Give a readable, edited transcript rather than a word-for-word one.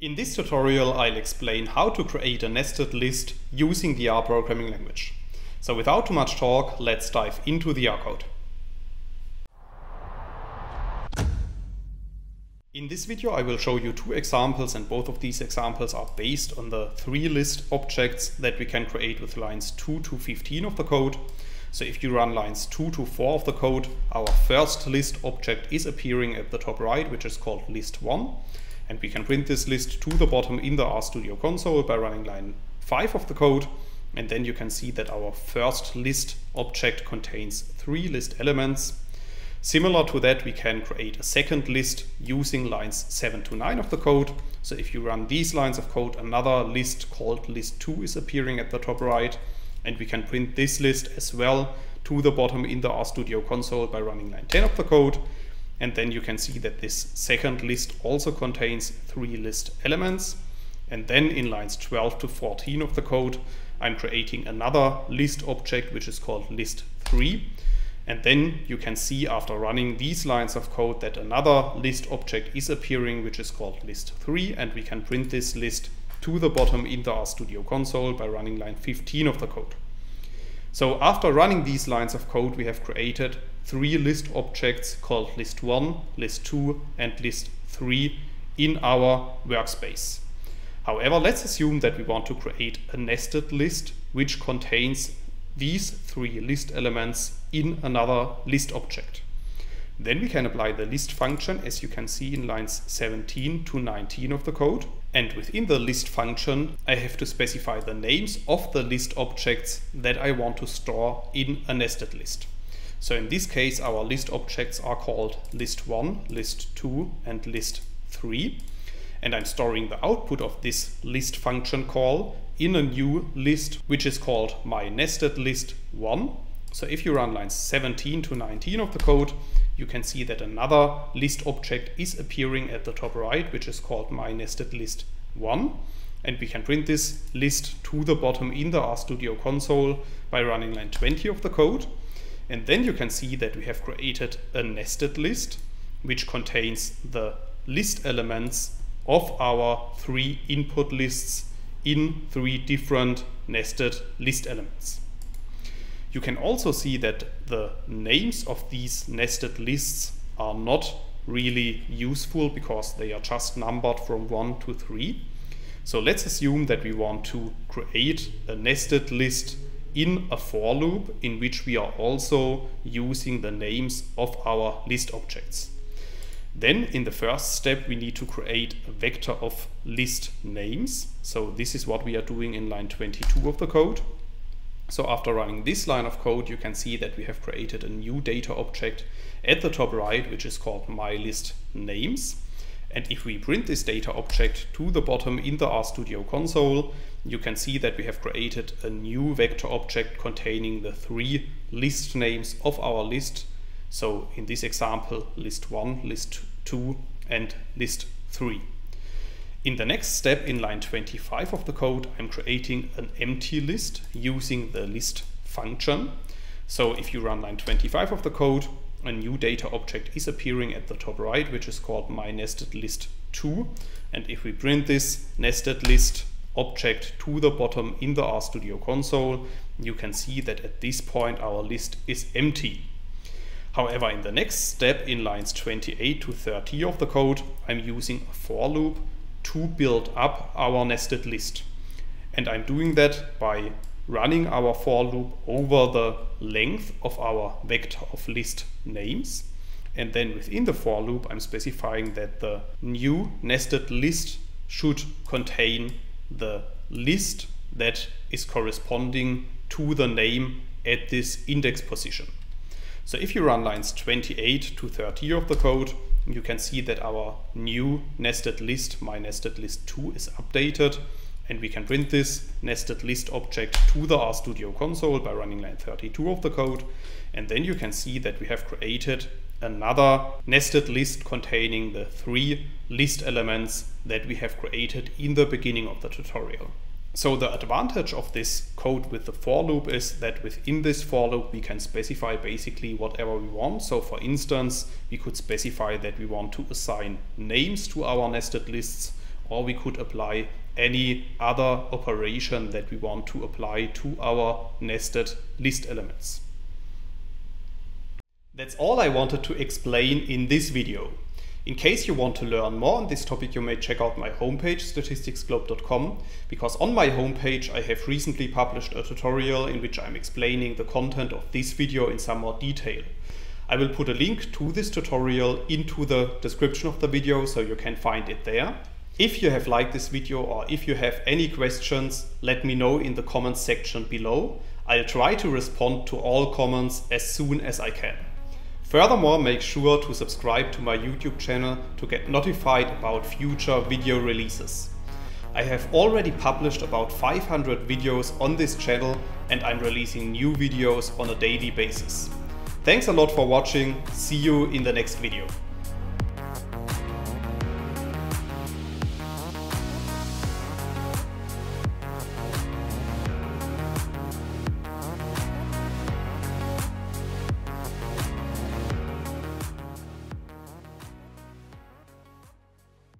In this tutorial, I'll explain how to create a nested list using the R programming language. So without too much talk, let's dive into the R code. In this video, I will show you two examples, and both of these examples are based on the three list objects that we can create with lines 2 to 15 of the code. So if you run lines 2 to 4 of the code, our first list object is appearing at the top right, which is called list1. And we can print this list to the bottom in the RStudio console by running line 5 of the code. And then you can see that our first list object contains 3 list elements. Similar to that, we can create a second list using lines 7 to 9 of the code. So if you run these lines of code, another list called list2 is appearing at the top right. And we can print this list as well to the bottom in the RStudio console by running line 10 of the code. And then you can see that this second list also contains 3 list elements. And then in lines 12 to 14 of the code, I'm creating another list object, which is called list3. And then you can see after running these lines of code that another list object is appearing, which is called list3. And we can print this list to the bottom in the RStudio console by running line 15 of the code. So after running these lines of code, we have created 3 list objects called list1, list2, and list3 in our workspace. However, let's assume that we want to create a nested list which contains these 3 list elements in another list object. Then we can apply the list function, as you can see in lines 17 to 19 of the code. And within the list function, I have to specify the names of the list objects that I want to store in a nested list. So in this case, our list objects are called list1, list2, and list3. And I'm storing the output of this list function call in a new list, which is called my nested list1. So if you run lines 17 to 19 of the code, you can see that another list object is appearing at the top right, which is called my nested list1. And we can print this list to the bottom in the RStudio console by running line 20 of the code. And then you can see that we have created a nested list, which contains the list elements of our 3 input lists in 3 different nested list elements. You can also see that the names of these nested lists are not really useful because they are just numbered from 1 to 3. So let's assume that we want to create a nested list in a for loop in which we are also using the names of our list objects. Then in the first step, we need to create a vector of list names. So this is what we are doing in line 22 of the code. So after running this line of code, you can see that we have created a new data object at the top right, which is called myListNames. And if we print this data object to the bottom in the RStudio console, you can see that we have created a new vector object containing the 3 list names of our list. So in this example, list1, list2, and list3. In the next step, in line 25 of the code, I'm creating an empty list using the list function. So if you run line 25 of the code, a new data object is appearing at the top right, which is called my nested list2. And if we print this nested list object to the bottom in the RStudio console, you can see that at this point our list is empty. However, in the next step, in lines 28 to 30 of the code, I'm using a for loop to build up our nested list. And I'm doing that by running our for loop over the length of our vector of list names. And then within the for loop, I'm specifying that the new nested list should contain the list that is corresponding to the name at this index position. So if you run lines 28 to 30 of the code, you can see that our new nested list, my nested list2, is updated, and we can print this nested list object to the RStudio console by running line 32 of the code. And then you can see that we have created another nested list containing the 3 list elements that we have created in the beginning of the tutorial. So the advantage of this code with the for loop is that within this for loop we can specify basically whatever we want. So for instance, we could specify that we want to assign names to our nested lists, or we could apply any other operation that we want to apply to our nested list elements. That's all I wanted to explain in this video. In case you want to learn more on this topic, you may check out my homepage statisticsglobe.com, because on my homepage I have recently published a tutorial in which I'm explaining the content of this video in some more detail. I will put a link to this tutorial into the description of the video so you can find it there. If you have liked this video or if you have any questions, let me know in the comments section below. I'll try to respond to all comments as soon as I can. Furthermore, make sure to subscribe to my YouTube channel to get notified about future video releases. I have already published about 500 videos on this channel and I'm releasing new videos on a daily basis. Thanks a lot for watching. See you in the next video.